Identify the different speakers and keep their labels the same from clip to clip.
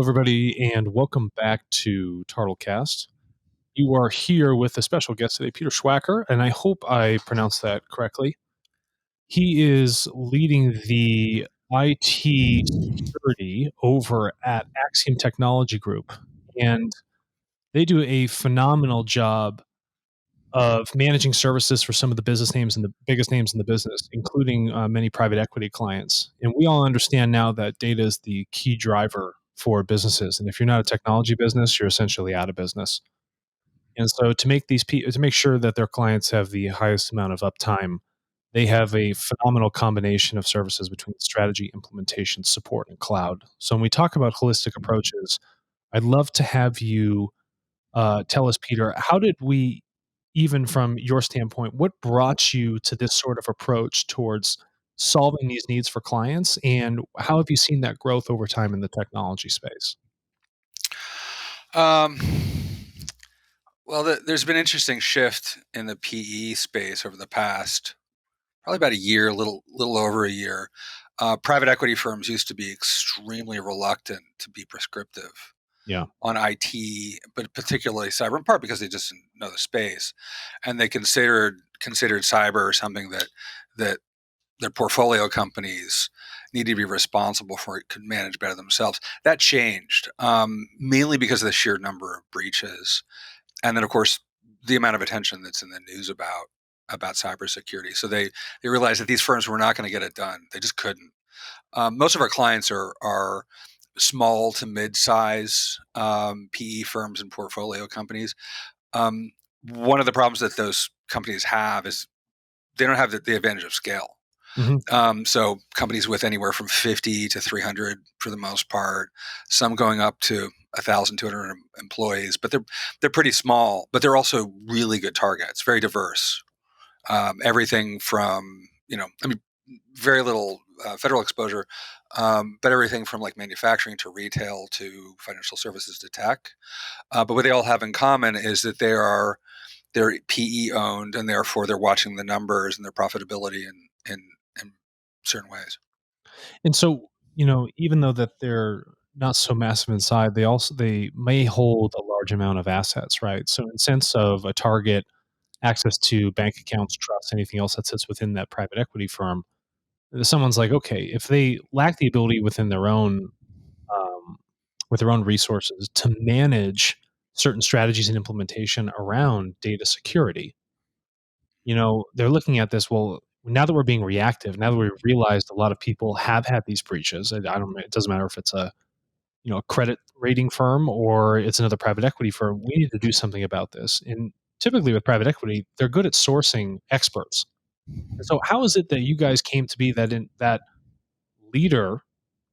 Speaker 1: everybody, and welcome back to TartleCast. You are here with a special guest today, Peter Schawacker, and I hope I pronounced that correctly. He is leading the IT security over at Axiom Technology Group, and they do a phenomenal job of managing services for some of the business names and the biggest names in the business, including many private equity clients. And we all understand now that data is the key driver for businesses. And if you're not a technology business, you're essentially out of business. And so to make sure that their clients have the highest amount of uptime, they have a phenomenal combination of services between strategy, implementation, support, and cloud. So when we talk about holistic approaches, I'd love to have you tell us, Peter, how did we, even from your standpoint, what brought you to this sort of approach towards solving these needs for clients, and how have you seen that growth over time in the technology space?
Speaker 2: Um, there's been an interesting shift in the PE space over the past probably about a year, little over a year. Private equity firms used to be extremely reluctant to be prescriptive
Speaker 1: Yeah.
Speaker 2: on IT, but particularly cyber, in part because they just didn't know the space, and they considered cyber something that their portfolio companies need to be responsible for, it could manage better themselves. That changed, mainly because of the sheer number of breaches. And then, of course, the amount of attention that's in the news about cybersecurity. So they realized that these firms were not going to get it done. They just couldn't. Most of our clients are small to mid-size PE firms and portfolio companies. Um, One of the problems that those companies have is they don't have the advantage of scale.
Speaker 1: Hmm.
Speaker 2: So companies with anywhere from 50 to 300 for the most part, some going up to 1,200 employees, but they're pretty small, but they're also really good targets, very diverse. Everything from, very little federal exposure, but everything from like manufacturing to retail to financial services to tech. But what they all have in common is that they're PE owned, and therefore they're watching the numbers and their profitability in certain ways.
Speaker 1: And so, even though that they're not so massive inside, they may hold a large amount of assets, right? So, in sense of a target, access to bank accounts, trusts, anything else that sits within that private equity firm, someone's like, okay, if they lack the ability um, with their own resources to manage certain strategies and implementation around data security, they're looking at this. Well, now that we're being reactive, now that we've realized a lot of people have had these breaches, I don't. It doesn't matter if it's a credit rating firm or it's another private equity firm. We need to do something about this. And typically with private equity, they're good at sourcing experts. And so, how is it that you guys came to be that leader,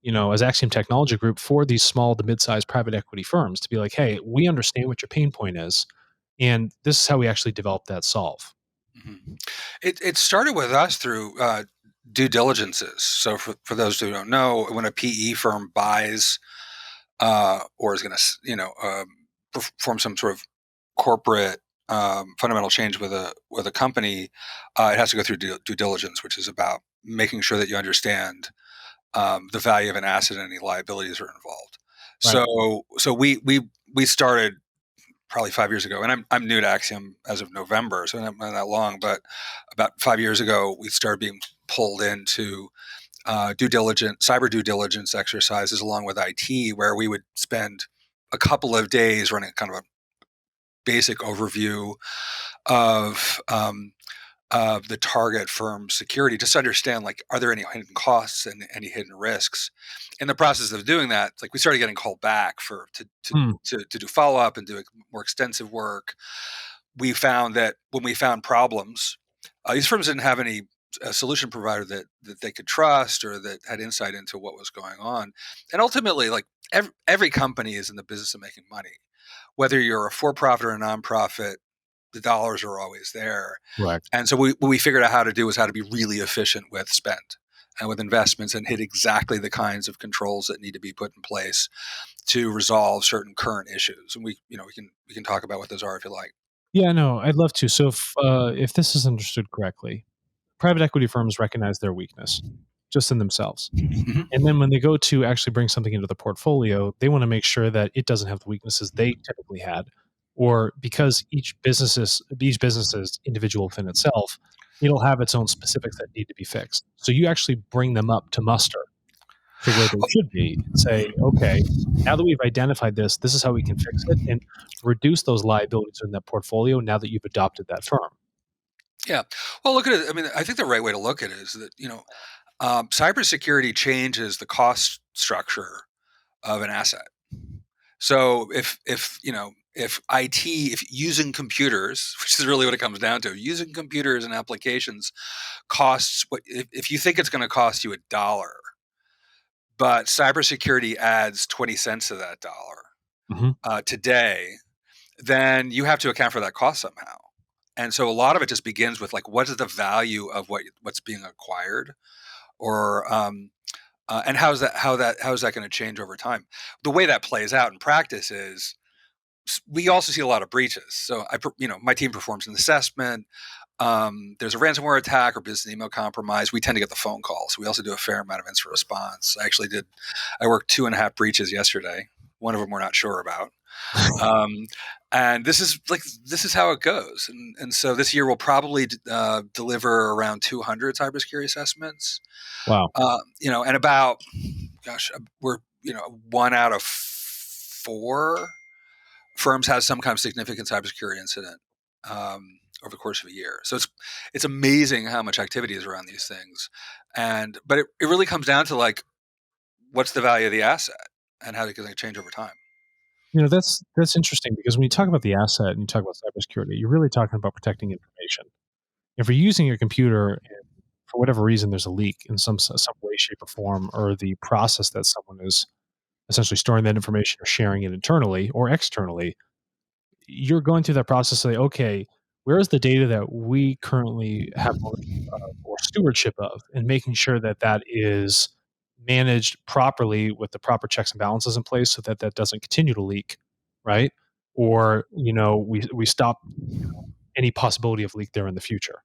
Speaker 1: as Axiom Technology Group for these small to mid-sized private equity firms to be like, hey, we understand what your pain point is, and this is how we actually develop that solve.
Speaker 2: Mhm. It started with us through due diligences. So for those who don't know, when a PE firm buys or is going to perform some sort of corporate fundamental change with a company, it has to go through due diligence, which is about making sure that you understand the value of an asset and any liabilities are involved.
Speaker 1: Right.
Speaker 2: So we started probably 5 years ago, and I'm new to Axiom as of November, so not that long. But about 5 years ago, we started being pulled into cyber due diligence exercises along with IT, where we would spend a couple of days running kind of a basic overview of the target firm's security, just to understand, like, are there any hidden costs and any hidden risks. In the process of doing that, like, we started getting called back for
Speaker 1: Hmm.
Speaker 2: to do follow up and do more extensive work. We found that when we found problems, these firms didn't have any solution provider that they could trust or that had insight into what was going on. And ultimately, like, every company is in the business of making money, whether you're a for-profit or a nonprofit. The dollars are always there.
Speaker 1: Correct.
Speaker 2: And so what we figured out how to do was how to be really efficient with spend and with investments and hit exactly the kinds of controls that need to be put in place to resolve certain current issues. And we can talk about what those are if you like.
Speaker 1: Yeah, no, I'd love to. So, if this is understood correctly, private equity firms recognize their weakness, just in themselves.
Speaker 2: Mhm.
Speaker 1: And then when they go to actually bring something into the portfolio, they want to make sure that it doesn't have the weaknesses they typically had, or because each business is individual within itself, it'll have its own specifics that need to be fixed. So you actually bring them up to muster to where they should be and say, okay, now that we've identified this, this is how we can fix it and reduce those liabilities in that portfolio now that you've adopted that firm.
Speaker 2: Yeah. Well, look at it. I mean, I think the right way to look at it is that cybersecurity changes the cost structure of an asset. So if IT, if using computers, which is really what it comes down to, using computers and applications costs what if you think it's going to cost you $1, but cybersecurity adds 20 cents to that dollar
Speaker 1: Hmm.
Speaker 2: today, then you have to account for that cost somehow. And so a lot of it just begins with like, what is the value of what's being acquired, or and how is that going to change over time? The way that plays out in practice is we also see a lot of breaches. So my team performs an assessment. There's a ransomware attack or business email compromise. We tend to get the phone calls. We also do a fair amount of incident response. I worked 2.5 breaches yesterday. One of them we're not sure about. Um, and this is how it goes. And so this year we'll probably deliver around 200 cybersecurity assessments.
Speaker 1: Wow.
Speaker 2: And about, gosh, we're, one out of four firms has some kind of significant cybersecurity incident over the course of a year. So it's amazing how much activity is around these things, but it really comes down to like what's the value of the asset and how it can change over time.
Speaker 1: That's interesting because when you talk about the asset and you talk about cybersecurity, you're really talking about protecting information. If you're using your computer and for whatever reason there's a leak in some way, shape, or form, or the process that someone is essentially storing that information or sharing it internally or externally, you're going through that process. Say, okay, where is the data that we currently have ownership of or stewardship of, and making sure that that is managed properly with the proper checks and balances in place, so that that doesn't continue to leak, right? Or we stop any possibility of leak there in the future.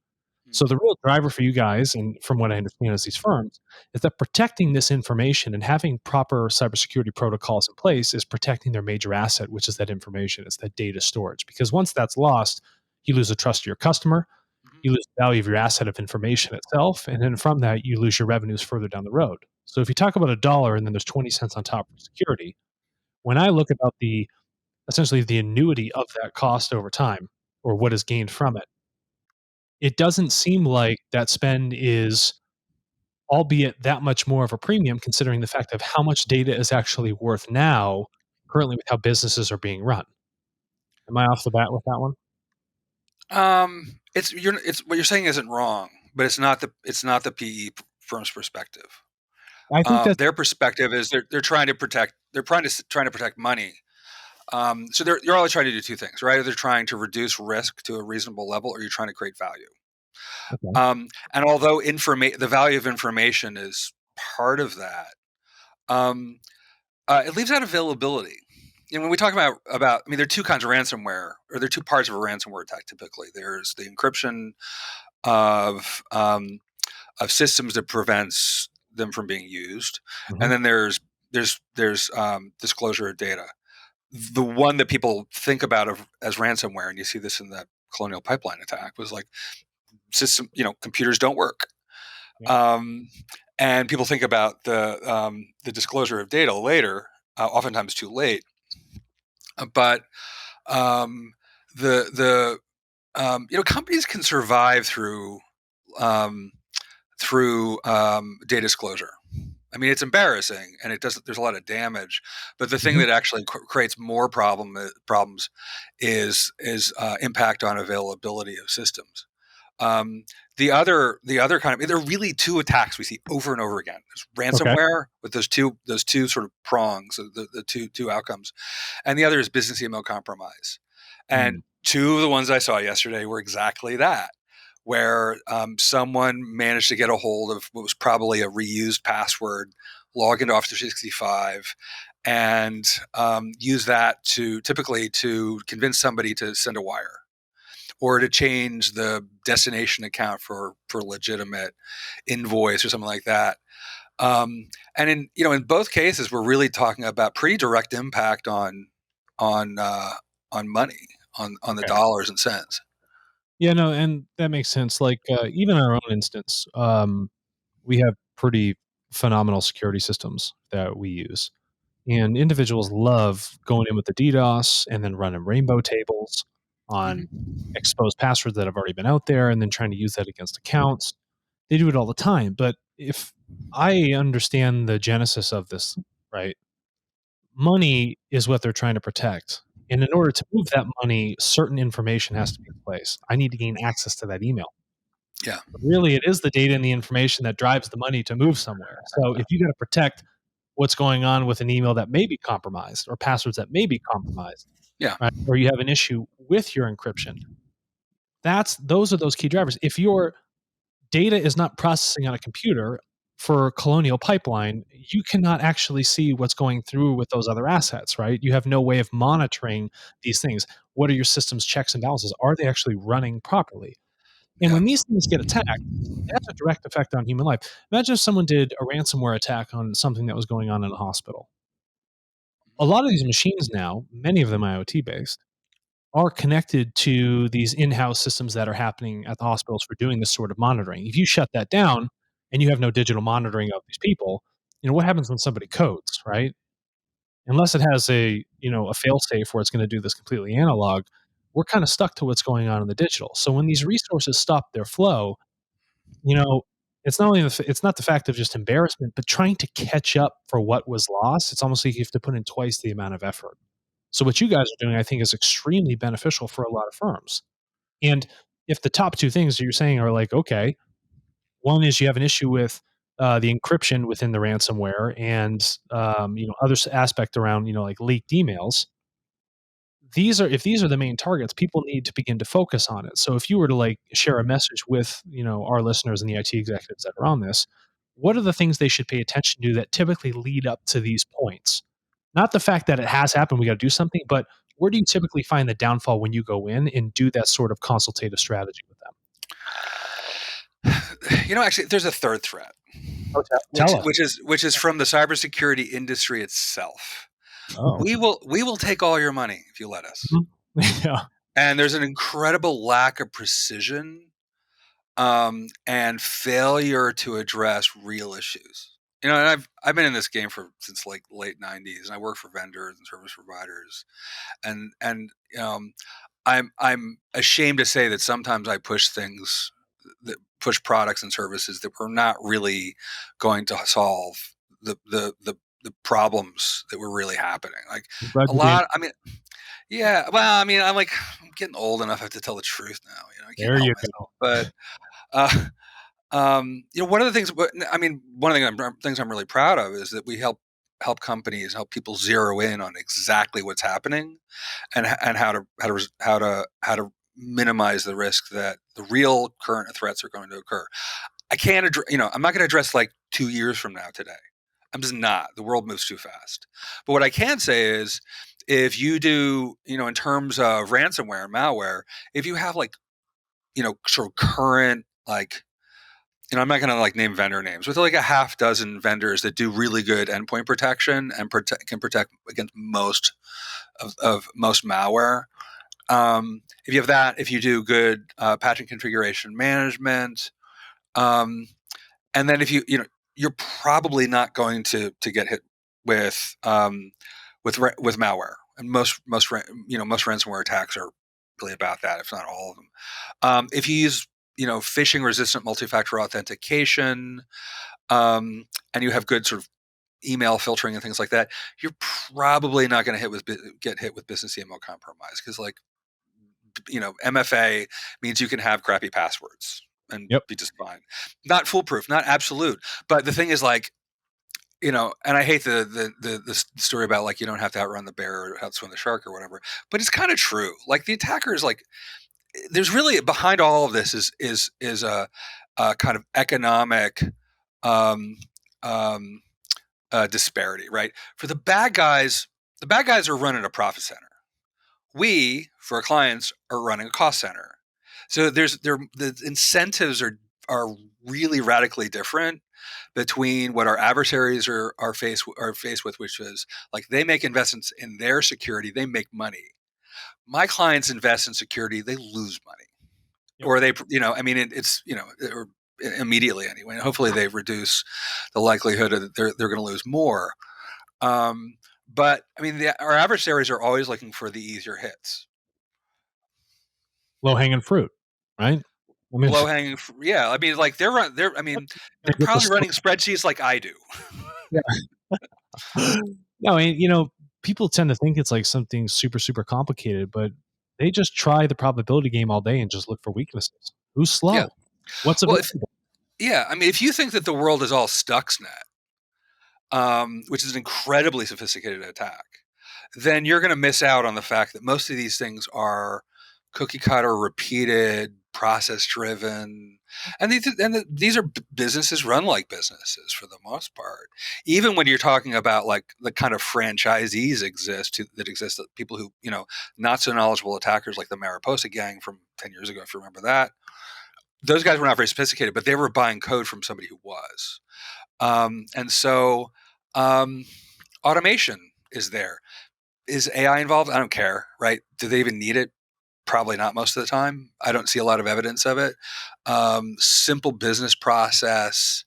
Speaker 1: So
Speaker 2: Mm.
Speaker 1: the real driver for you guys, and from what I understand is these firms, is that protecting this information and having proper cybersecurity protocols in place is protecting their major asset, which is that information. It's that data storage. Because once that's lost, you lose the trust of your customer,
Speaker 2: Mhm.
Speaker 1: you lose the value of your asset of information itself, and then from that, you lose your revenues further down the road. So if you talk about $1 and then there's 20 cents on top for security, when I look about the essentially the annuity of that cost over time or what is gained from it, it doesn't seem like that spend is, albeit that much more of a premium, considering the fact of how much data is actually worth now, currently with how businesses are being run. Am I off the bat with that one?
Speaker 2: It's what you're saying isn't wrong, but it's not the PE firm's perspective.
Speaker 1: I think that's
Speaker 2: Their perspective is they're trying to protect trying to protect money. So you're always trying to do two things, right? They're trying to reduce risk to a reasonable level, or you're trying to create value.
Speaker 1: okay.
Speaker 2: And although the value of information is part of that, um, it leaves out availability. When we talk I mean, there are two kinds of ransomware, or there are two parts of a ransomware attack. Typically, there's the encryption of um, of systems that prevents them from being used,
Speaker 1: Mhm.
Speaker 2: and then there's disclosure of data. The one that people think about as ransomware, and you see this in the Colonial Pipeline attack, was like computers don't work.
Speaker 1: Yeah.
Speaker 2: Um, and people think about the disclosure of data later, oftentimes too late. But um, the companies can survive um, through data disclosure. I mean, it's embarrassing, and it doesn't. There's a lot of damage, but the thing
Speaker 1: Mhm.
Speaker 2: that actually creates more problems is impact on availability of systems. Um, the other kind of, there are really two attacks we see over and over again. There's
Speaker 1: Okay.
Speaker 2: ransomware with those two sort of prongs, the two outcomes, and the other is business email compromise.
Speaker 1: Mm.
Speaker 2: And two of the ones I saw yesterday were exactly that, where someone managed to get a hold of what was probably a reused password, log into Office 365, and use that to typically to convince somebody to send a wire, or to change the destination account for legitimate invoice or something like that. And in both cases, we're really talking about pretty direct impact on uh, on money, on the
Speaker 1: Okay.
Speaker 2: dollars and cents.
Speaker 1: Yeah, no, and that makes sense. Like, even in our own instance, we have pretty phenomenal security systems that we use. And individuals love going in with the DDoS and then running rainbow tables on
Speaker 2: Hmm.
Speaker 1: exposed passwords that have already been out there and then trying to use that against accounts. They do it all the time. But if I understand the genesis of this, right, money is what they're trying to protect. And in order to move that money, certain information has to be in place. I need to gain access to that email.
Speaker 2: Yeah,
Speaker 1: But really, it is the data and the information that drives the money to move somewhere. So if you got to protect what's going on with an email that may be compromised or passwords that may be compromised,
Speaker 2: yeah,
Speaker 1: right? Or you have an issue with your encryption. Those are those key drivers. If your data is not processing on a computer for Colonial Pipeline, you cannot actually see what's going through with those other assets, right? You have no way of monitoring these things. What are your system's checks and balances? Are they actually running properly? And
Speaker 2: yeah.
Speaker 1: when these things get attacked, it has a direct effect on human life. Imagine if someone did a ransomware attack on something that was going on in a hospital. A lot of these machines now, many of them IoT based, are connected to these in-house systems that are happening at the hospitals for doing this sort of monitoring. If you shut that down and you have no digital monitoring of these people, what happens when somebody codes, right? Unless it has a fail-safe where it's going to do this completely analog, we're kind of stuck to what's going on in the digital. So when these resources stop their flow, you know, it's not the fact of just embarrassment, but trying to catch up for what was lost. It's almost like you have to put in twice the amount of effort. So what you guys are doing, I think, is extremely beneficial for a lot of firms. And if the top two things that you're saying are like, okay, one is you have an issue with the encryption within the ransomware, and other aspect around like leaked emails. These are the main targets, people need to begin to focus on it. So if you were to like share a message with our listeners and the IT executives that are on this, what are the things they should pay attention to that typically lead up to these points? Not the fact that it has happened, we got to do something, but where do you typically find the downfall when you go in and do that sort of consultative strategy with them?
Speaker 2: Actually, there's a third threat,
Speaker 1: Oh,
Speaker 2: which
Speaker 1: tell us.
Speaker 2: which is from the cybersecurity industry itself.
Speaker 1: Oh,
Speaker 2: We will take all your money if you let us.
Speaker 1: mhm. Yeah.
Speaker 2: And there's an incredible lack of precision, and failure to address real issues. And I've been in this game since like late '90s, and I work for vendors and service providers, and I'm ashamed to say that sometimes I push things that push products and services that were not really going to solve the problems that were really happening. Like
Speaker 1: I'm glad
Speaker 2: a
Speaker 1: you're being
Speaker 2: lot. I mean, yeah. Well, I mean, I'm getting old enough. I have to tell the truth now. I can't
Speaker 1: there
Speaker 2: help
Speaker 1: you
Speaker 2: myself.
Speaker 1: go.
Speaker 2: But uh, one of the things. I mean, one of the things I'm really proud of is that we help companies, help people zero in on exactly what's happening, and how to minimize the risk that the real current threats are going to occur. I can't address, I'm not going to address like 2 years from now today. I'm just not. The world moves too fast. But what I can say is, if you do, in terms of ransomware and malware, if you have like, sort of current, like, I'm not going to like name vendor names, with like a half dozen vendors that do really good endpoint protection and can protect against most of most malware. If you have that, if you do good patch and configuration management, um, and then if you're probably not going to get hit with with malware. And most ransomware attacks are really about that, if not all of them. If you use phishing resistant multi-factor authentication, and you have good sort of email filtering and things like that, you're probably not going to get hit with business email compromise, because like MFA means you can have crappy passwords and
Speaker 1: Yep.
Speaker 2: be just fine. Not foolproof, not absolute. But the thing is, like, and I hate the story about like you don't have to outrun the bear or outswim the shark or whatever. But it's kind of true. Like the attacker is like, there's really behind all of this is a kind of economic um, um, disparity, right? For the bad guys are running a profit center. We, for our clients, are running a cost center. So the incentives are really radically different between what our adversaries are faced with, which is like they make investments in their security, they make money. My clients invest in security, they lose money,
Speaker 1: Yep.
Speaker 2: or they, I mean, it's, or immediately anyway. And hopefully they reduce the likelihood that they're going to lose more. Um, but I mean, our adversaries are always looking for the easier hits.
Speaker 1: Low hanging fruit, right? I mean,
Speaker 2: Low hanging, yeah. I mean, like I mean, they're
Speaker 1: get the
Speaker 2: probably
Speaker 1: slow.
Speaker 2: running spreadsheets like I do.
Speaker 1: Yeah. No, and people tend to think it's like something super, super complicated, but they just try the probability game all day and just look for weaknesses. Who's
Speaker 2: Yeah.
Speaker 1: slow? What's
Speaker 2: Well, if
Speaker 1: available?
Speaker 2: yeah, I mean, if you think that the world is all Stuxnet, which is an incredibly sophisticated attack, then you're going to miss out on the fact that most of these things are cookie cutter, repeated, process driven, and these are businesses run like businesses for the most part. Even when you're talking about like the kind of franchisees that exist, that people who, not so knowledgeable attackers like the Mariposa gang from 10 years ago, if you remember that, those guys were not very sophisticated, but they were buying code from somebody who was. And so um, automation is there. Is AI involved? I don't care, right? Do they even need it? Probably not most of the time. I don't see a lot of evidence of it. Simple business process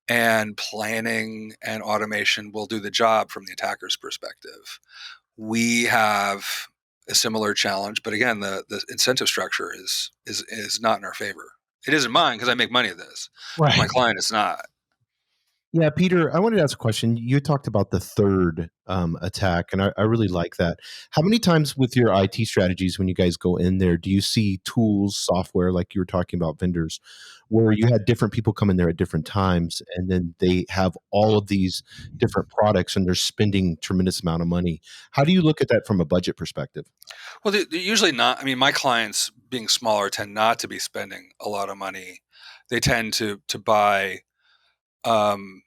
Speaker 2: and planning and automation will do the job from the attacker's perspective. We have a similar challenge, but again, the incentive structure is not in our favor. It isn't mine because I make money at this. For my
Speaker 1: Right.
Speaker 2: client, it's not.
Speaker 3: Yeah, Peter, I wanted to ask a question. You talked about the third attack, and I really like that. How many times with your IT strategies, when you guys go in there, do you see tools, software, like you were talking about vendors, where you had different people come in there at different times, and then they have all of these different products, and they're spending tremendous amount of money? How do you look at that from a budget perspective?
Speaker 2: Well, they're usually not. I mean, my clients, being smaller, tend not to be spending a lot of money. They tend to um,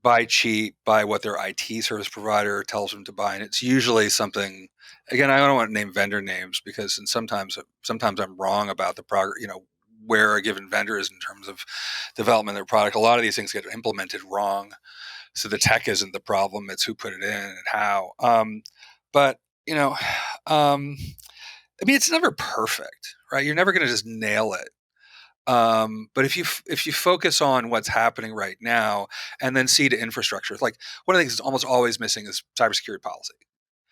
Speaker 2: buy cheap, buy what their IT service provider tells them to buy, and it's usually something. Again, I don't want to name vendor names because, and sometimes I'm wrong about the progress. Where a given vendor is in terms of development of their product. A lot of these things get implemented wrong, so the tech isn't the problem; it's who put it in and how. But you know, um, I mean, it's never perfect, right? You're never going to just nail it. But if you focus on what's happening right now and then see to infrastructure, like one of the things that's almost always missing is cybersecurity policy.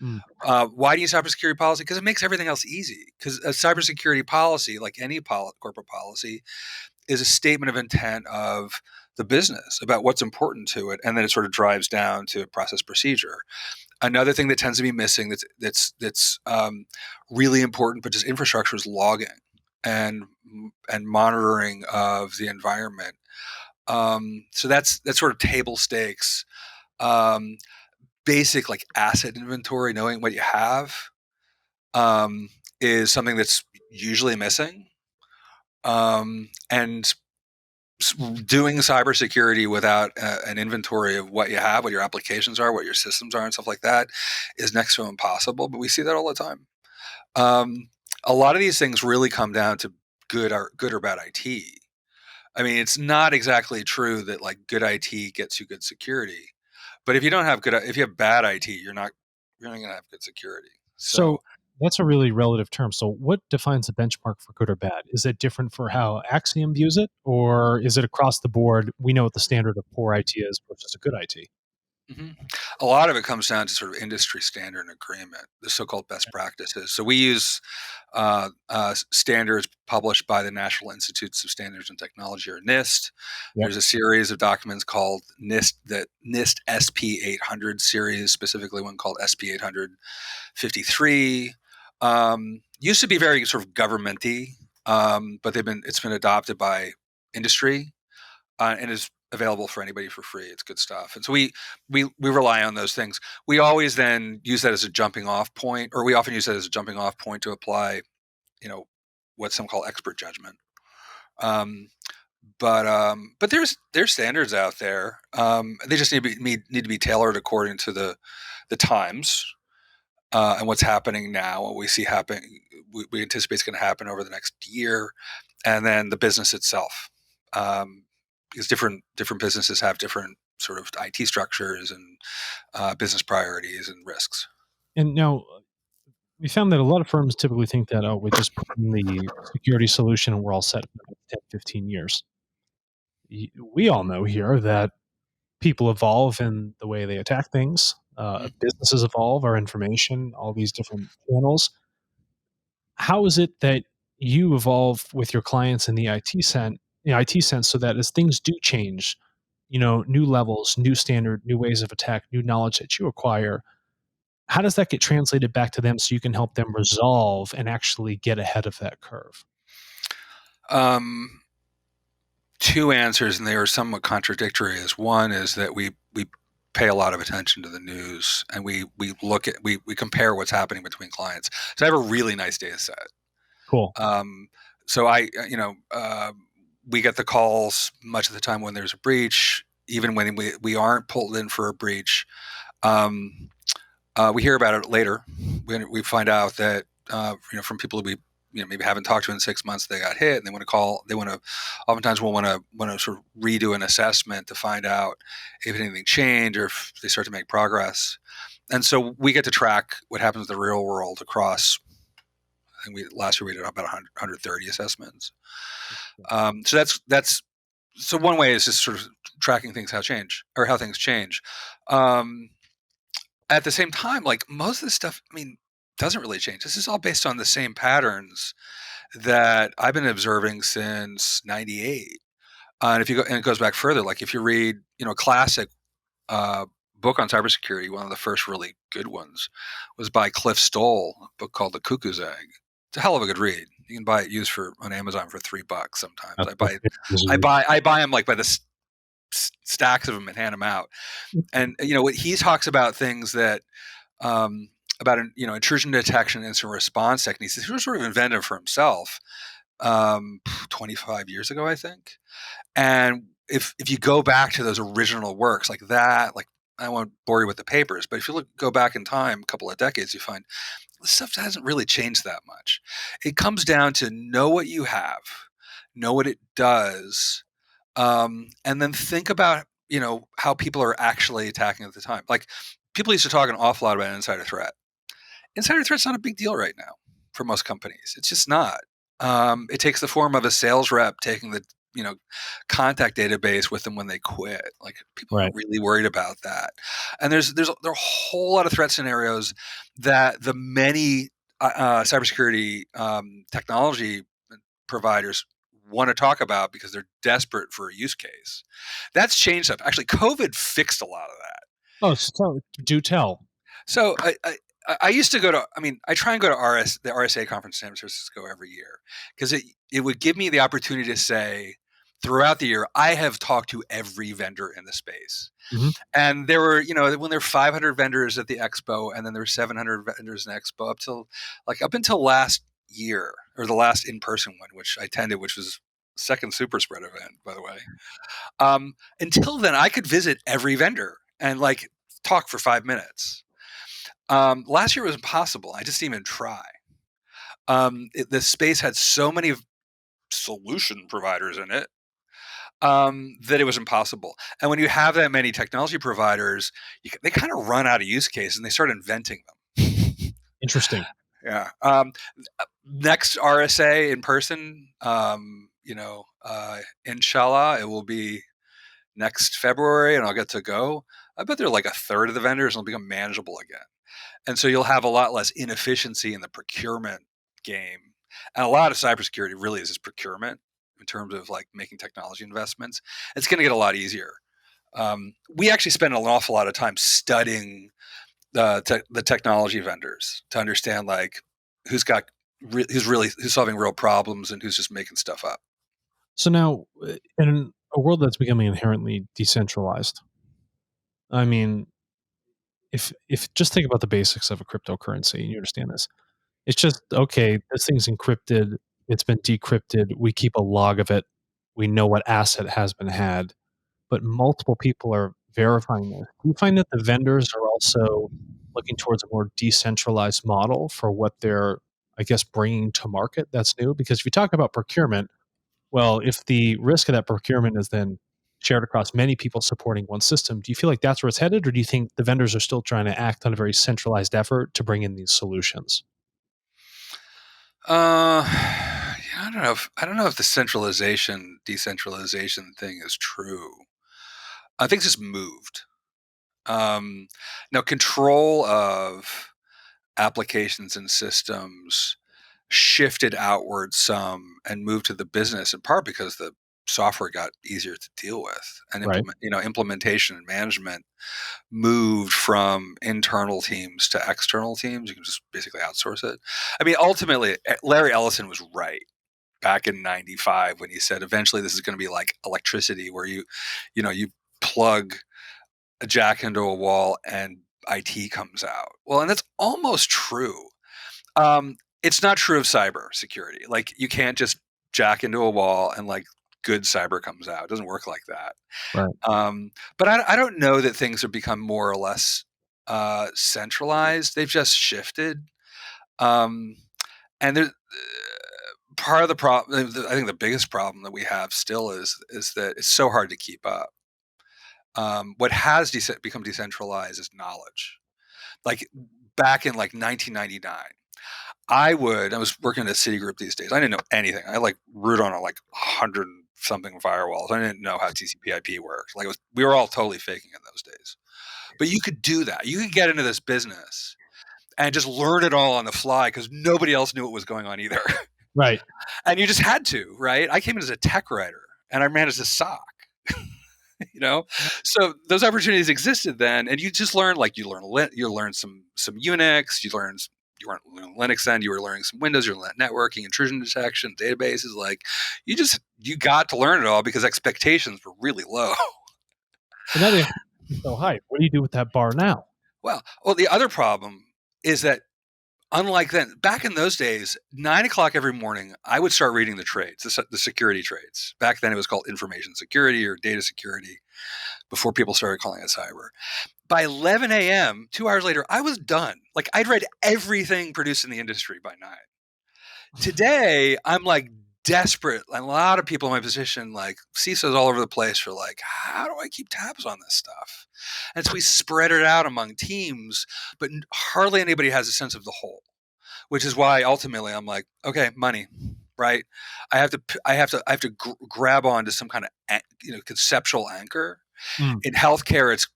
Speaker 1: Mm.
Speaker 2: Why do you need cybersecurity policy? Because it makes everything else easy. Because a cybersecurity policy, like any corporate policy, is a statement of intent of the business about what's important to it, and then it sort of drives down to process procedure. Another thing that tends to be missing that's really important, but just infrastructure, is logging and and monitoring of the environment. So that's sort of table stakes. Um, Basic like asset inventory, knowing what you have, um, is something that's usually missing. And doing cybersecurity without an inventory of what you have, what your applications are, what your systems are, and stuff like that is next to impossible. But we see that all the time. Um, a lot of these things really come down to good or bad IT. I mean, it's not exactly true that like good IT gets you good security, but if you have bad IT, you're not going to have good security. So
Speaker 1: So that's a really relative term. So what defines a benchmark for good or bad? Is it different for how Axiom views it, or is it across the board? We know what the standard of poor IT is versus a good IT.
Speaker 2: mhm. A lot of it comes down to sort of industry standard and agreement, the so-called best practices. So we use standards published by the National Institutes of Standards and Technology, or NIST.
Speaker 1: Yep.
Speaker 2: There's a series of documents called NIST SP 800 series, specifically one called SP 853. Used to be very sort of governmenty, but it's been adopted by industry, and is available for anybody for free. It's good stuff, and so we rely on those things. We always then use that as a jumping off point, or we often use that as a jumping off point to apply, you know, what some call expert judgment. Um, but there's standards out there. They just need to be tailored according to the times. and what's happening now, what we see happening, we anticipate is going to happen over the next year, and then the business itself, because different businesses have different sort of IT structures and business priorities and risks.
Speaker 1: And now we found that a lot of firms typically think that, oh, we just put in the security solution and we're all set for the next 10, 15 years. We all know here that people evolve in the way they attack things.
Speaker 2: Mhm.
Speaker 1: Businesses evolve, our information, all these different channels. How is it that you evolve with your clients in the IT sense, so that as things do change, new levels, new standard, new ways of attack, new knowledge that you acquire, how does that get translated back to them so you can help them resolve and actually get ahead of that curve?
Speaker 2: Um, Two answers, and they are somewhat contradictory. Is one is that we pay a lot of attention to the news, and we compare what's happening between clients. So I have a really nice data set.
Speaker 1: Cool.
Speaker 2: Um, so I, we get the calls much of the time when there's a breach, even when we aren't pulled in for a breach. Um, we hear about it later. We find out that from people that we maybe haven't talked to in 6 months, they got hit, and they want to call. They want to. Oftentimes, we'll want to sort of redo an assessment to find out if anything changed or if they start to make progress. And so we get to track what happens in the real world across. I think last year we did about 130 assessments. So that's so one way is just sort of tracking things how things change. Um, at the same time, like most of this stuff, I mean, doesn't really change. This is all based on the same patterns that I've been observing since '98. And if you go, and it goes back further, like if you read, a classic uh, book on cybersecurity, one of the first really good ones was by Cliff Stoll, a book called The Cuckoo's Egg. It's a hell of a good read. You can buy it used on Amazon for $3 sometimes.
Speaker 1: That's
Speaker 2: I buy them like by the stacks of them and hand them out. And what he talks about things that um, about intrusion detection and incident response techniques. He was sort of invented for himself 25 years ago, I think. And if you go back to those original works like that, like I won't bore you with the papers, but if you go back in time a couple of decades, you find this stuff hasn't really changed that much. It comes down to know what you have, know what it does, and then think about how people are actually attacking at the time. Like people used to talk an awful lot about insider threat. Insider threat's not a big deal right now for most companies. It's just not. It takes the form of a sales rep taking the contact database with them when they quit. Like people
Speaker 1: right.
Speaker 2: aren't really worried about that. And there are a whole lot of threat scenarios that the many cybersecurity technology providers want to talk about because they're desperate for a use case. That's changed stuff. Actually, COVID fixed a lot of that.
Speaker 1: Oh, so do tell.
Speaker 2: So I used to go to. I mean, I try and go to the RSA conference in San Francisco every year because it would give me the opportunity to say throughout the year I have talked to every vendor in the space.
Speaker 1: Mm-hmm.
Speaker 2: And there were, when there were 500 vendors at the expo, and then there were 700 vendors in the expo up until last year, or the last in-person one, which I attended, which was second super spread event, by the way. Until then, I could visit every vendor and like talk for 5 minutes. Last year was impossible. I just didn't even try. The space had so many solution providers in it that it was impossible. And when you have that many technology providers, they kind of run out of use cases and they start inventing them.
Speaker 1: Interesting.
Speaker 2: Yeah. Next RSA in person, inshallah, it will be next February, and I'll get to go. I bet they're like a third of the vendors, and it'll become manageable again. And so you'll have a lot less inefficiency in the procurement game. And a lot of cybersecurity really is just procurement in terms of like making technology investments. It's going to get a lot easier. We actually spend an awful lot of time studying the technology vendors to understand like who's solving real problems and who's just making stuff up.
Speaker 1: So now, in a world that's becoming inherently decentralized, I mean, if just think about the basics of a cryptocurrency, and you understand this, it's just okay. This thing's encrypted. It's been decrypted. We keep a log of it. We know what asset has been had, but multiple people are verifying this. Do you find that the vendors are also looking towards a more decentralized model for what they're, I guess, bringing to market that's new? Because if you talk about procurement, well, if the risk of that procurement is then shared across many people supporting one system, do you feel like that's where it's headed, or do you think the vendors are still trying to act on a very centralized effort to bring in these solutions?
Speaker 2: Yeah, I don't know if the centralization decentralization thing is true. I think it's just moved. Um, Now, control of applications and systems shifted outward some and moved to the business, in part because the software got easier to deal with, and
Speaker 1: Right.
Speaker 2: implementation and management moved from internal teams to external teams. You can just basically outsource it. I mean, ultimately, Larry Ellison was right back in 95 when he said eventually this is going to be like electricity, where you plug a jack into a wall and IT comes out. Well, and that's almost true. It's not true of cyber security. Like, you can't just jack into a wall and like good cyber comes out. It doesn't work like that.
Speaker 1: Right.
Speaker 2: But I don't know that things have become more or less centralized. They've just shifted. Um, and there, part of the problem, I think the biggest problem that we have still is that it's so hard to keep up. What has become decentralized is knowledge. Like, back in like 1999, I was working at Citigroup these days. I didn't know anything. I like root on like 100 something firewalls. I didn't know how TCP/IP worked. Like, we were all totally faking in those days. But you could do that. You could get into this business and just learn it all on the fly because nobody else knew what was going on either.
Speaker 1: Right.
Speaker 2: And you just had to, right? I came in as a tech writer and I managed a SOC. you know so those opportunities existed then, and you just learn, like, you learn some Unix, you weren't learning Linux then, you were learning some Windows, you learned networking, intrusion detection, databases. Like, you got to learn it all because expectations were really low.
Speaker 1: But now the expectations are so high. What do you do with that bar now?
Speaker 2: Well, the other problem is that, unlike then, back in those days, 9 o'clock every morning, I would start reading the trades, the security trades. Back then, it was called information security or data security, before people started calling it cyber. By 11 a.m., 2 hours later, I was done. Like, I'd read everything produced in the industry by 9. Today, I'm like desperate. And a lot of people in my position, like CISOs all over the place, for like, how do I keep tabs on this stuff? And so we spread it out among teams, but hardly anybody has a sense of the whole, which is why ultimately I'm like, okay, money, right? I have to grab onto some kind of conceptual anchor.
Speaker 1: Mm.
Speaker 2: In healthcare, it's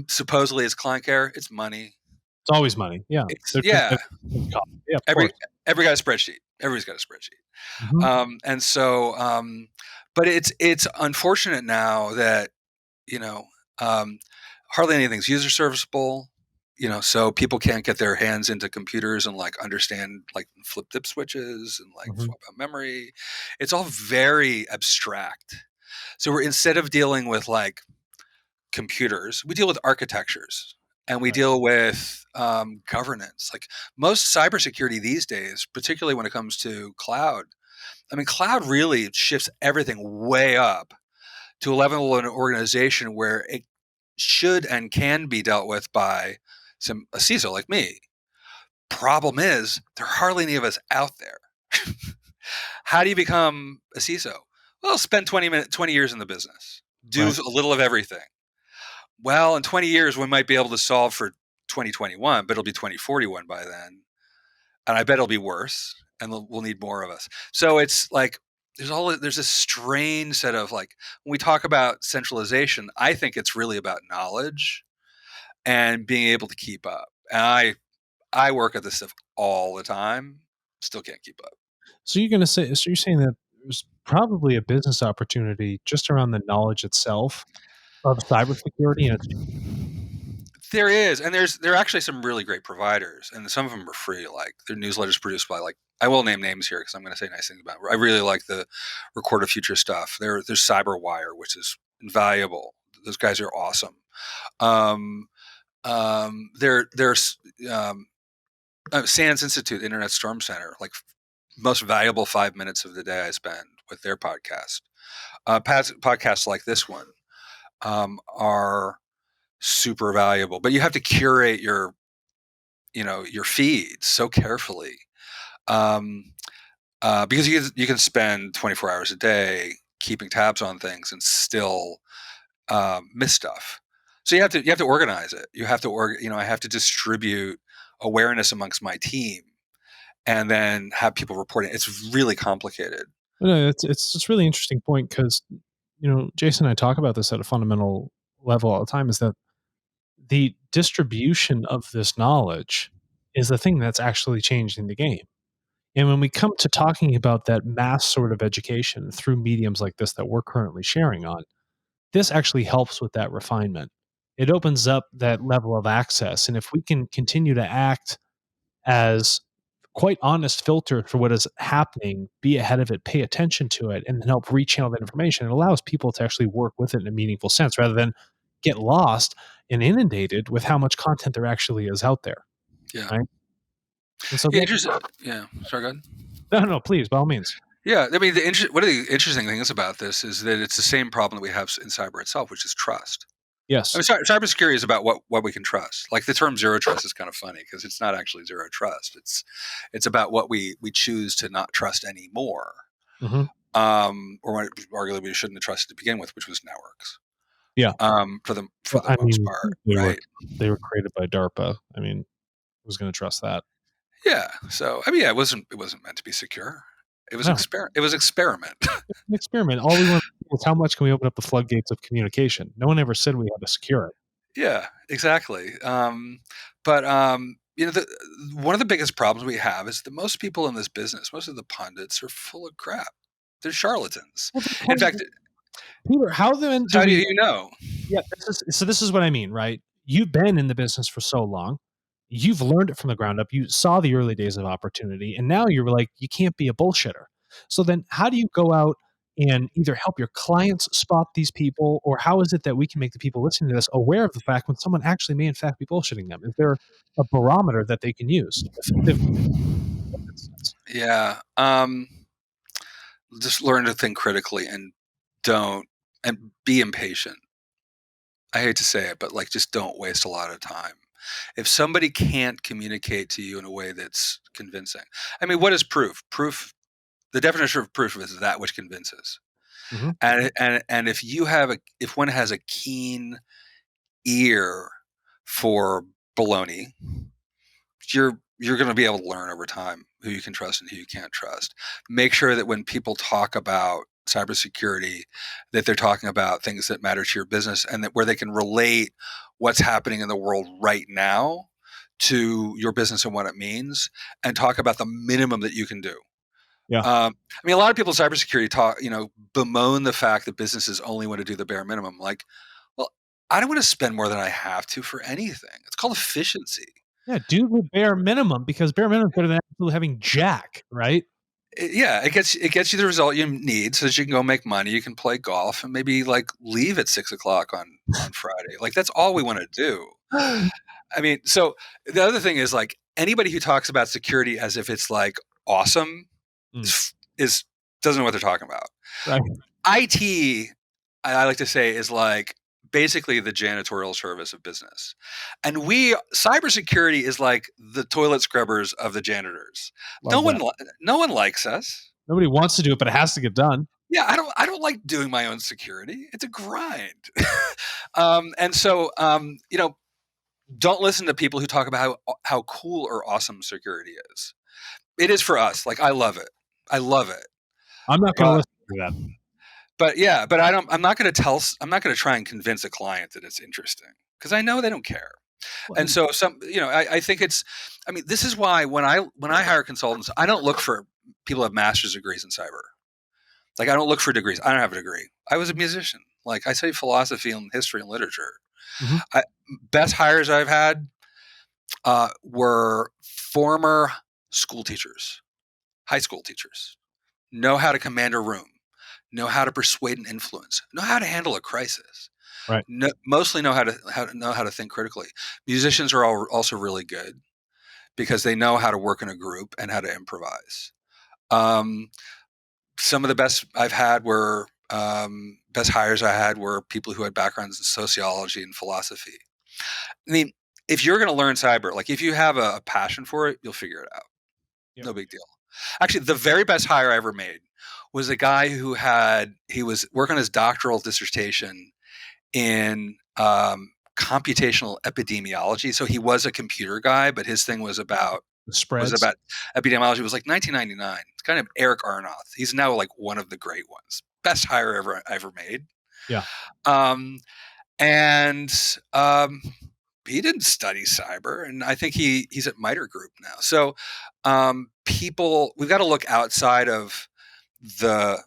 Speaker 2: supposedly it's client care. It's money.
Speaker 1: It's always money. Yeah.
Speaker 2: It's,
Speaker 1: They're
Speaker 2: yeah.
Speaker 1: Yeah, of
Speaker 2: Every
Speaker 1: course.
Speaker 2: every got a spreadsheet. Everybody's got a spreadsheet.
Speaker 1: Mhm.
Speaker 2: And so, but it's unfortunate now that you know um, hardly anything's user serviceable. So people can't get their hands into computers and like understand like flip dip switches and like
Speaker 1: Mhm.
Speaker 2: swap out memory. It's all very abstract. So instead of dealing with like computers, we deal with architectures, and we
Speaker 1: Right.
Speaker 2: deal with governance. Like, most cybersecurity these days, particularly when it comes to cloud, I mean, cloud really shifts everything way up to a level of an organization where it should and can be dealt with by a CISO like me. Problem is, there are hardly any of us out there. How do you become a CISO? Well, spend 20 years in the business, do
Speaker 1: Right.
Speaker 2: a little of everything. Well, in 20 years, we might be able to solve for 2021, but it'll be 2041 by then. And I bet it'll be worse, and we'll need more of us. So it's like there's a strange set of, like, when we talk about centralization, I think it's really about knowledge and being able to keep up. And I work at this stuff all the time, still can't keep up.
Speaker 1: So you're saying that there's probably a business opportunity just around the knowledge itself of cybersecurity, and it's
Speaker 2: There is, and there are actually some really great providers, and some of them are free. Like, their newsletters produced by, like, I will name names here because I'm going to say nice things about it. I really like the Record of Future stuff. There's CyberWire, which is invaluable. Those guys are awesome. Um, there's SANS Institute, Internet Storm Center, like, most valuable 5 minutes of the day I spend with their podcast. Podcasts like this one are super valuable, but you have to curate your feeds so carefully, um, because you can spend 24 hours a day keeping tabs on things and still miss stuff. So you have to organize it. You have to I have to distribute awareness amongst my team, and then have people reporting. It's really complicated.
Speaker 1: No, it's really interesting point because Jason and I talk about this at a fundamental level all the time. Is that the distribution of this knowledge is the thing that's actually changing the game. And when we come to talking about that mass sort of education through mediums like this that we're currently sharing on, this actually helps with that refinement. It opens up that level of access. And if we can continue to act as quite honest filter for what is happening, be ahead of it, pay attention to it, and then help rechannel that information, it allows people to actually work with it in a meaningful sense rather than get lost and inundated with how much content there actually is out there.
Speaker 2: Yeah.
Speaker 1: Right. And so
Speaker 2: Yeah.
Speaker 1: that,
Speaker 2: Interesting. Yeah. Sorry, go ahead.
Speaker 1: no, please, by all means.
Speaker 2: Yeah. I mean, one of the interesting things about this is that it's the same problem that we have in cyber itself, which is trust. I
Speaker 1: Yes.
Speaker 2: mean, cybersecurity is about what we can trust. Like the term zero trust is kind of funny because it's not actually zero trust. It's about what we choose to not trust anymore,
Speaker 1: Hmm.
Speaker 2: or what arguably we shouldn't have trusted to begin with, which was networks.
Speaker 1: Yeah.
Speaker 2: For the
Speaker 1: Well, I
Speaker 2: most
Speaker 1: mean,
Speaker 2: part,
Speaker 1: they were
Speaker 2: right?
Speaker 1: they were created by DARPA. I mean, who's going to trust that?
Speaker 2: Yeah. So I mean, yeah, it wasn't meant to be secure. It was
Speaker 1: No,
Speaker 2: It was experiment.
Speaker 1: it's an experiment. All we want to is how much can we open up the floodgates of communication. No one ever said we had to secure it.
Speaker 2: Yeah, exactly. But one of the biggest problems we have is that most people in this business, most of the pundits, are full of crap. They're charlatans.
Speaker 1: Well,
Speaker 2: In fact,
Speaker 1: Peter, how then do
Speaker 2: how do
Speaker 1: we?
Speaker 2: you know?
Speaker 1: Yeah, this is what I mean, right? You've been in the business for so long. You've learned it from the ground up. You saw the early days of opportunity, and now you're like, you can't be a bullshitter. So then, how do you go out and either help your clients spot these people, or how is it that we can make the people listening to this aware of the fact when someone actually may, in fact, be bullshitting them? Is there a barometer that they can use effectively?
Speaker 2: Yeah, just learn to think critically and don't and be impatient. I hate to say it, but like just don't waste a lot of time. If somebody can't communicate to you in a way that's convincing, I mean, what is proof? Proof. The definition of proof is that which convinces.
Speaker 1: Hmm.
Speaker 2: And if one has a keen ear for baloney, you're going to be able to learn over time who you can trust and who you can't trust. Make sure that when people talk about cybersecurity, that they're talking about things that matter to your business and that where they can relate what's happening in the world right now to your business and what it means, and talk about the minimum that you can do.
Speaker 1: Yeah.
Speaker 2: I mean, a lot of people in cybersecurity bemoan the fact that businesses only want to do the bare minimum. Like, well, I don't want to spend more than I have to for anything. It's called efficiency.
Speaker 1: Yeah, do the bare minimum because bare minimum is better than absolutely having jack, right?
Speaker 2: Yeah, it gets you the result you need, so that you can go make money. You can play golf and maybe like leave at 6 o'clock on Friday. Like that's all we want to do. I mean, so the other thing is like anybody who talks about security as if it's like awesome
Speaker 1: Mm,
Speaker 2: is doesn't know what they're talking about.
Speaker 1: right.
Speaker 2: IT, I like to say, is like basically the janitorial service of business. And cybersecurity is like the toilet scrubbers of the janitors. No
Speaker 1: Love
Speaker 2: one,
Speaker 1: that.
Speaker 2: no one likes us.
Speaker 1: Nobody wants to do it, but it has to get done.
Speaker 2: Yeah, I don't like doing my own security. It's a grind. And so, don't listen to people who talk about how cool or awesome security is. It is for us. Like I love it. I love it.
Speaker 1: I'm not going to
Speaker 2: But
Speaker 1: listen to that.
Speaker 2: but yeah, but I don't. I'm not going to try and convince a client that it's interesting because I know they don't care.
Speaker 1: Well,
Speaker 2: And so I think it's. I mean, this is why when I hire consultants, I don't look for people who have master's degrees in cyber. Like I don't look for degrees. I don't have a degree. I was a musician. Like I studied philosophy and history and literature.
Speaker 1: mhm,
Speaker 2: I, best hires I've had were former school teachers, high school teachers, know how to command a room, know how to persuade and influence, know how to handle a crisis.
Speaker 1: right.
Speaker 2: Mostly know how to think critically. Musicians are also really good because they know how to work in a group and how to improvise. Um, some of the best hires I had were people who had backgrounds in sociology and philosophy. I mean, if you're going to learn cyber, like if you have a passion for it, you'll figure it out.
Speaker 1: Yep.
Speaker 2: No big deal. Actually, the very best hire I ever made was a guy he was working on his doctoral dissertation in computational epidemiology. So he was a computer guy, but his thing was about
Speaker 1: The spreads.
Speaker 2: epidemiology. It was like 1999. It's kind of Eric Arnoth. He's now like one of the great ones. Best hire ever made.
Speaker 1: Yeah.
Speaker 2: Um, and he didn't study cyber, and I think he's at MITRE Group now. So we've got to look outside of the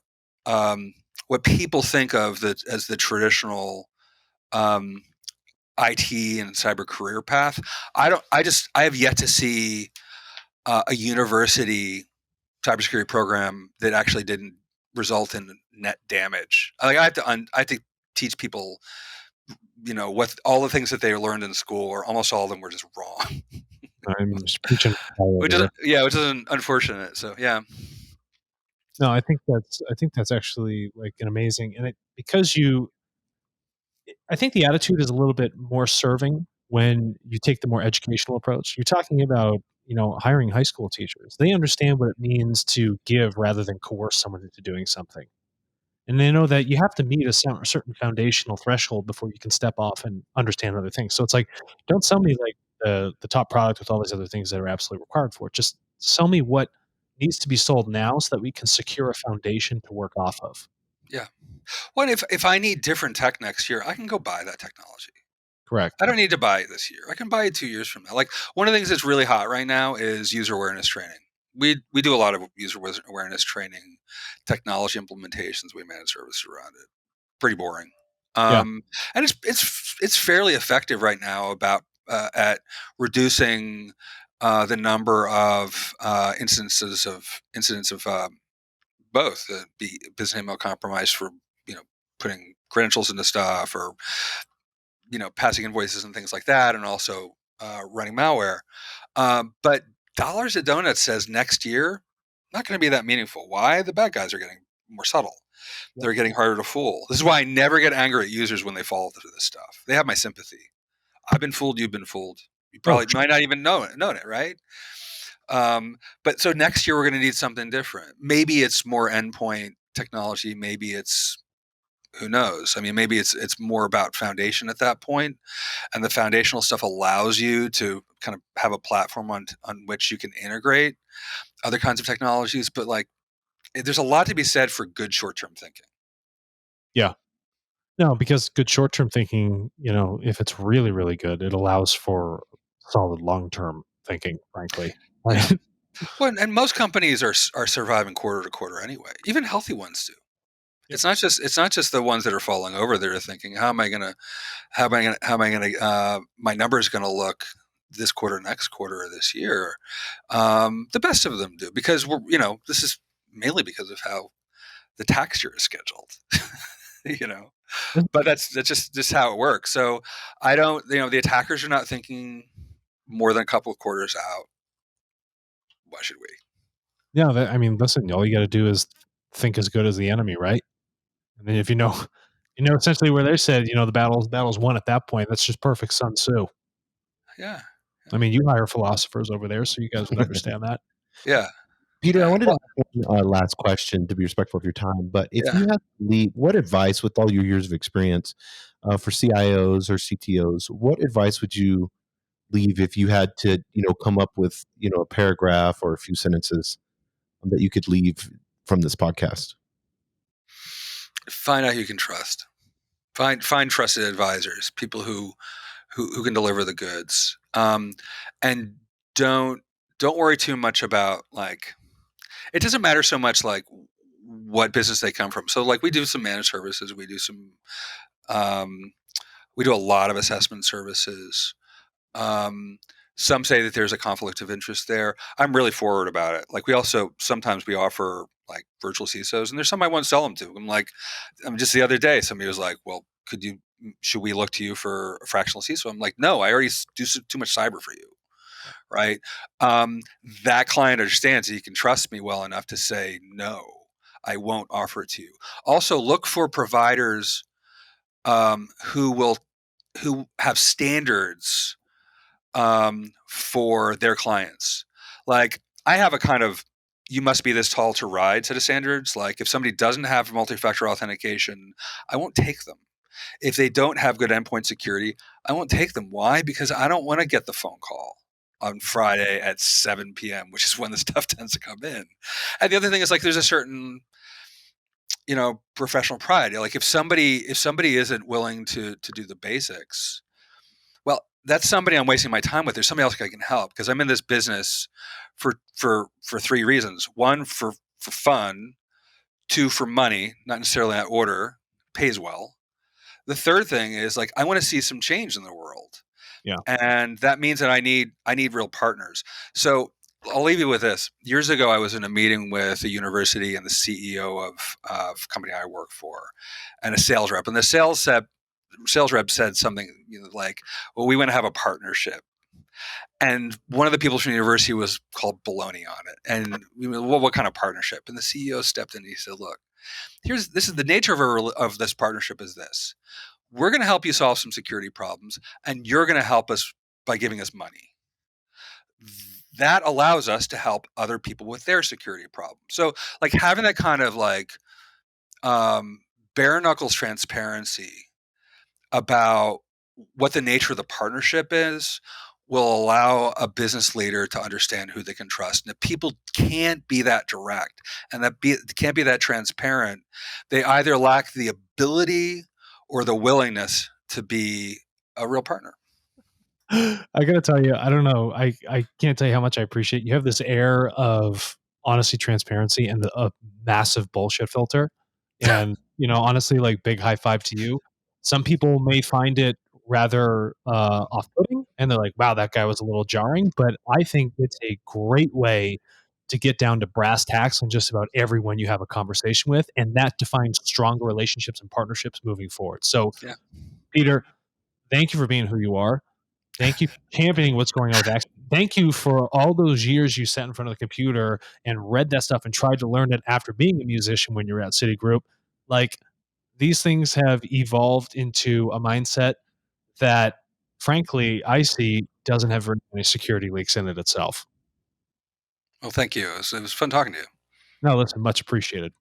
Speaker 2: what people think of as the traditional IT and cyber career path. I have yet to see a university cybersecurity program that actually didn't result in net damage. Like I have to teach people, what all the things that they learned in school, or almost all of them, were just wrong.
Speaker 1: I'm just preaching all
Speaker 2: which
Speaker 1: over
Speaker 2: is unfortunate. So yeah,
Speaker 1: No, I think that's actually like an amazing, and I think the attitude is a little bit more serving when you take the more educational approach. You're talking about, hiring high school teachers. They understand what it means to give rather than coerce someone into doing something. And they know that you have to meet a certain foundational threshold before you can step off and understand other things. So it's like, don't sell me like the top product with all these other things that are absolutely required for it. Just sell me what needs to be sold now so that we can secure a foundation to work off of.
Speaker 2: yeah. What if I need different tech next year? I can go buy that technology.
Speaker 1: Correct.
Speaker 2: I don't need to buy it this year. I can buy it 2 years from now. Like, one of the things that's really hot right now is user awareness training. We do a lot of user awareness training, technology implementations. We manage services around it. Pretty boring,
Speaker 1: Yeah.
Speaker 2: and it's fairly effective right now about at reducing the number of incidents of both the business email compromise for putting credentials into stuff, or passing invoices and things like that, and also running malware. But dollars at donuts says next year not going to be that meaningful. Why? The bad guys are getting more subtle.
Speaker 1: Yep.
Speaker 2: They're getting harder to fool. This is why I never get angry at users when they fall through this stuff. They have my sympathy. I've been fooled. You've been fooled. You
Speaker 1: Oh,
Speaker 2: probably might not even known it, right? But so next year we're going to need something different. Maybe it's more endpoint technology. Maybe it's, who knows? I mean, maybe it's more about foundation at that point, and the foundational stuff allows you to kind of have a platform on which you can integrate other kinds of technologies. But like, there's a lot to be said for good short term thinking.
Speaker 1: yeah. No, because good short term thinking, if it's really, really good, it allows for solid long term thinking, frankly.
Speaker 2: Yeah.
Speaker 1: Right?
Speaker 2: Well, and most companies are surviving quarter to quarter anyway. Even healthy ones do.
Speaker 1: Yep.
Speaker 2: It's not just the ones that are falling over that are thinking, my number is gonna look this quarter, next quarter, or this year. The best of them do, because this is mainly because of how the tax year is scheduled. you know, but that's just how it works. So I don't, the attackers are not thinking more than a couple of quarters out. Why should we?
Speaker 1: Yeah. I mean, listen, all you got to do is think as good as the enemy, right? And then if essentially where they said, the battle's won at that point. That's just perfect Sun Tzu.
Speaker 2: Yeah,
Speaker 1: I mean, you hire philosophers over there, so you guys would understand that.
Speaker 2: yeah,
Speaker 3: Peter, I
Speaker 2: yeah.
Speaker 3: wanted to
Speaker 2: Well,
Speaker 3: ask one last question to be respectful of your time. But if
Speaker 2: yeah.
Speaker 3: you had to leave, what advice, with all your years of experience, for CIOs or CTOs, what advice would you leave if you had to, come up with, a paragraph or a few sentences that you could leave from this podcast?
Speaker 2: Find out who you can trust. Find trusted advisors, people who can deliver the goods. And don't worry too much about, like, it doesn't matter so much like what business they come from. So like, we do some managed services, um, we do a lot of assessment services. Um, some say that there's a conflict of interest there. I'm really forward about it. Like, sometimes we offer like virtual CISOs, and there's some I want to sell them to. Just the other day, somebody was like, "Well, should we look to you for a fractional CISO?" I'm like, "No, I already do too much cyber for you." Right? That client understands that you can trust me well enough to say, "No, I won't offer it to you." Also, look for providers who have standards for their clients. Like, I have a kind of you must be this tall to ride set of standards. Like, if somebody doesn't have multi-factor authentication, I won't take them. If they don't have good endpoint security, I won't take them. Why? Because I don't want to get the phone call on Friday at 7 p.m., which is when the stuff tends to come in. And the other thing is, like, there's a certain professional pride. Like, if somebody isn't willing to do the basics, well, that's somebody I'm wasting my time with. There's somebody else I can help, because I'm in this business for three reasons. One, for fun. Two, for money, not necessarily in that order. Pays well. The third thing is, like, I want to see some change in the world.
Speaker 1: Yeah.
Speaker 2: And that means that I need real partners. So I'll leave you with this. Years ago, I was in a meeting with a university and the CEO of company I work for, and a sales rep. And the sales rep said something like, well, we want to have a partnership. And one of the people from the university was called baloney on it. And we went, well, what kind of partnership? And the CEO stepped in and he said, look, this is the nature of this partnership is this. We're going to help you solve some security problems, and you're going to help us by giving us money. That allows us to help other people with their security problems. So, like, having that kind of like bare knuckles transparency about what the nature of the partnership is will allow a business leader to understand who they can trust. And if people can't be that direct and can't be that transparent, they either lack the ability or the willingness to be a real partner.
Speaker 1: I gotta tell you, I don't know. I can't tell you how much I appreciate. You have this air of honesty, transparency, and a massive bullshit filter. And honestly, like, big high five to you. Some people may find it rather off-putting, and they're like, "Wow, that guy was a little jarring." But I think it's a great way to get down to brass tacks on just about everyone you have a conversation with, and that defines stronger relationships and partnerships moving forward. So,
Speaker 2: Yeah.
Speaker 1: Peter, thank you for being who you are. Thank you for championing what's going on with Axiom. Thank you for all those years you sat in front of the computer and read that stuff and tried to learn it after being a musician when you were at Citigroup. Like, these things have evolved into a mindset that, frankly, I see doesn't have very many security leaks in it itself.
Speaker 2: Well, thank you. It was fun talking to you.
Speaker 1: No, listen, much appreciated.